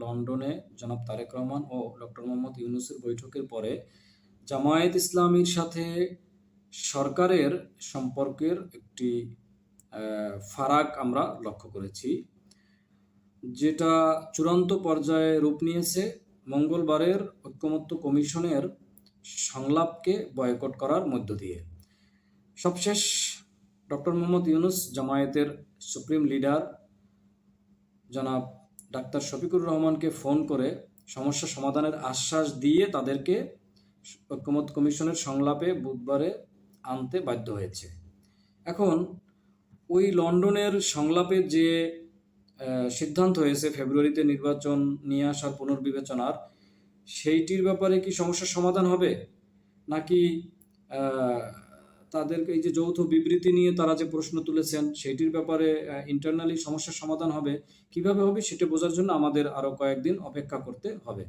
লন্ডনে জনাব তারেক রহমান ও ডক্টর মোহাম্মদ ইউনূসের বৈঠকের পরে জামায়াত ইসলামীর সাথে সরকারের সম্পর্কের একটি ফারাক আমরা লক্ষ্য করেছি, যেটা চূড়ান্ত পর্যায়ে রূপ নিয়েছে মঙ্গলবারের ঐকমত্য কমিশনের সংলাপকে বয়কট করার মধ্য দিয়ে। সবশেষ ডক্টর মোহাম্মদ ইউনূস জামায়াতের সুপ্রিম লিডার জনাব ডাক্তার শফিকুর রহমানকে ফোন করে সমস্যা সমাধানের আশ্বাস দিয়ে তাদেরকে ঐকমত্য কমিশনের সংলাপে বুধবারে আনতে বাধ্য হয়েছে। এখন ওই লন্ডনের সংলাপে যে সিদ্ধান্ত হয়েছে ফেব্রুয়ারিতে নির্বাচন নিয়ে আসার পুনর্বিবেচনার, সেইটির ব্যাপারে কি সমস্যার সমাধান হবে, নাকি তাদেরকে এই যে যৌথ বিবৃতি নিয়ে তারা যে প্রশ্ন তুলেছেন সেইটির ব্যাপারে ইন্টারনালি সমস্যার সমাধান হবে, কিভাবে হবে সেটা বোঝার জন্য আমাদের আরও কয়েকদিন অপেক্ষা করতে হবে।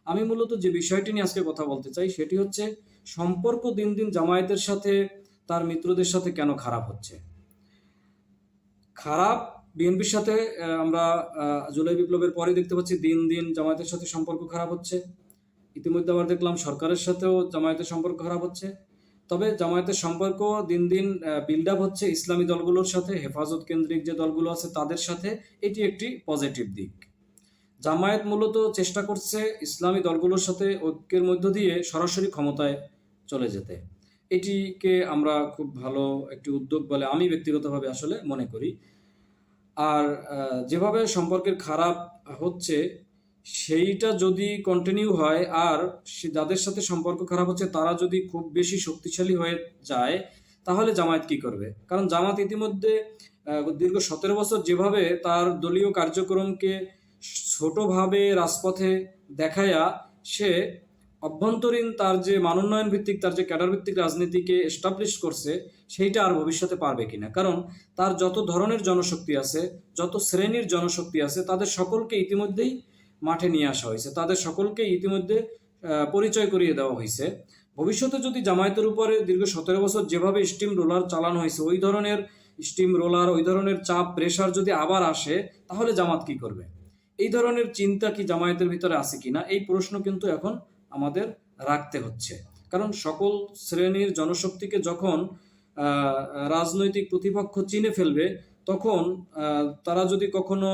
আমি মূলত যে বিষয়টি নিয়ে আজকে কথা বলতে চাই সেটি হচ্ছে সম্পর্ক দিন দিন জামায়াতের সাথে তার মিত্রদের সাথে কেন খারাপ হচ্ছে। খারাপ বিএনপির সাথে আমরা জুলাই বিপ্লবের পরে দেখতে পাচ্ছি দিন দিন জামায়াতের সাথে সম্পর্ক খারাপ হচ্ছে। ইতিমধ্যে আবার দেখলাম সরকারের সাথেও জামায়াতের সম্পর্ক খারাপ হচ্ছে। তবে জামায়াতের সম্পর্ক দিন দিন বিল্ড আপ হচ্ছে ইসলামী দলগুলোর সাথে, হেফাজত কেন্দ্রিক যে দলগুলো আছে তাদের সাথে। এটি একটি পজিটিভ দিক। জামায়াত মূলত চেষ্টা করছে ইসলামী দলগুলোর সাথে ঐক্যের মধ্য দিয়ে সরাসরি ক্ষমতায় চলে যেতে। এটিকে আমরা খুব ভালো একটি উদ্যোগ বলে আমি ব্যক্তিগতভাবে আসলে মনে করি। আর যেভাবে সম্পর্কের খারাপ হচ্ছে সেইটা যদি কন্টিনিউ হয়, আর যাদের সাথে সম্পর্ক খারাপ হচ্ছে তারা যদি খুব বেশি শক্তিশালী হয়ে যায়, তাহলে জামায়াত কি করবে? কারণ জামাত ইতিমধ্যে দীর্ঘ 17 বছর যেভাবে তার দলীয় কার্যক্রমকে ছোটভাবে রাজপথে দেখায়া সে অভ্যন্তরীণ তার যে মানোন্নয়ন ভিত্তিক, তার যে ক্যাডার ভিত্তিক রাজনীতিকে এস্টাবলিশ করছে, সেইটা আর ভবিষ্যতে পারবে কিনা। কারণ তার যত ধরনের জনশক্তি আছে, যত শ্রেণীর জনশক্তি আছে, তাদের সকলকে ইতিমধ্যেই মাঠে নিয়ে আসা হয়েছে, তাদের সকলকে ইতিমধ্যে পরিচয় করিয়ে দেওয়া হয়েছে। ভবিষ্যতে যদি জামায়াতের উপরে দীর্ঘ 17 বছর যেভাবে স্টিম রোলার চালানো হয়েছে, ওই ধরনের স্টিম রোলার, ওই ধরনের চাপ প্রেশার যদি আবার আসে, তাহলে জামাত কি করবে? এই ধরনের চিন্তা কি জামায়াতের ভিতরে আছে কিনা, এই প্রশ্ন কিন্তু এখন আমাদের রাখতে হচ্ছে। কারণ সকল শ্রেণীর জনশক্তিকে যখন রাজনৈতিক প্রতিপক্ষ চিনে ফেলবে, তখন তারা যদি কখনো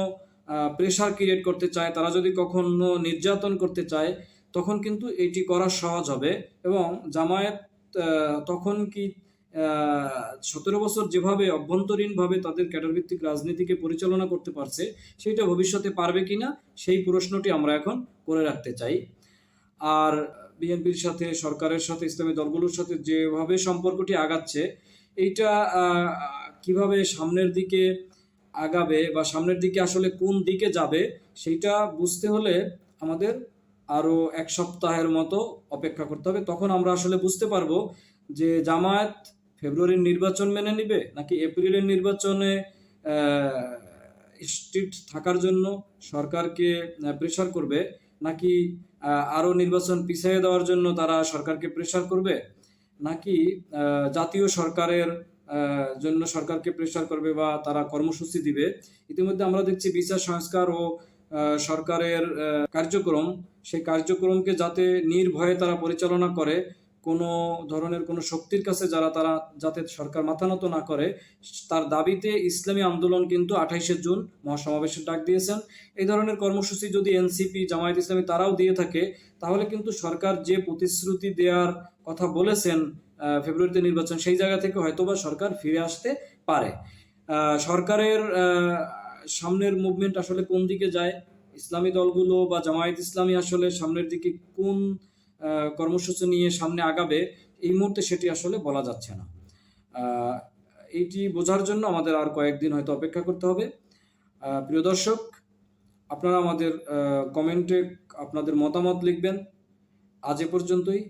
প্রেশার ক্রিয়েট করতে চায়, তারা যদি কখনো নির্যাতন করতে চায়, তখন কিন্তু এটি করা সহজ হবে। এবং জামায়াত তখন কি 17 বছর যেভাবে অভ্যন্তরীণভাবে তাদের ক্যাডারভিত্তিক রাজনীতিকে পরিচালনা করতে পারছে, সেইটা ভবিষ্যতে পারবে কিনা, সেই প্রশ্নটি আমরা এখন করে রাখতে চাই। আর বিএনপির সাথে, সরকারের সাথে, ইসলামী দলগুলোর সাথে যেভাবে সম্পর্কটি আগাচ্ছে, এইটা কিভাবে সামনের দিকে আগাবে বা সামনের দিকে আসলে কোন দিকে যাবে, সেইটা বুঝতে হলে আমাদের আরও 1 সপ্তাহের মতো অপেক্ষা করতে হবে। তখন আমরা আসলে বুঝতে পারবো যে জামায়াত ফেব্রুয়ারির নির্বাচন মেনে নিবে, নাকি এপ্রিলের নির্বাচনে স্ট্রিক্ট থাকার জন্য সরকারকে প্রেশার করবে, নাকি আরও নির্বাচন পিছিয়ে দেওয়ার জন্য তারা সরকারকে প্রেশার করবে, নাকি জাতীয় সরকারের জন্য সরকারকে প্রেশার করবে বা তারা কর্মসূচি দিবে। ইতিমধ্যে আমরা দেখছি বিচার সংস্কার ও সরকারের কার্যক্রম, সেই কার্যক্রমকে যাতে নির্ভয়ে তারা পরিচালনা করে, কোনো ধরনের কোনো শক্তির কাছে তারা যাতে সরকার মাথা নত না করে, তার দাবিতে ইসলামী আন্দোলন কিন্তু 28শে জুন মহাসমাবেশের ডাক দিয়েছেন। এই ধরনের কর্মসূচি যদি এনসিপি, জামায়াত ইসলামী তারাও দিয়ে থাকে, তাহলে কিন্তু সরকার যে প্রতিশ্রুতি দেওয়ার কথা বলেছেন ফেব্রুয়ারিতে নির্বাচন, সেই জায়গা থেকে হয়তোবা সরকার ফিরে আসতে পারে। সরকারের সামনের মুভমেন্ট আসলে কোন দিকে যায়, ইসলামী দলগুলো বা জামায়াত ইসলামী আসলে সামনের দিকে কোন কর্মসূচি নিয়ে সামনে আগাবে, এই মুহূর্তে সেটি আসলে বলা যাচ্ছে না। এইটি বোঝার জন্য আমাদের আর কয়েকদিন হয়তো অপেক্ষা করতে হবে। প্রিয় দর্শক, আপনারা আমাদের কমেন্টে আপনাদের মতামত লিখবেন। আজ এ পর্যন্তই।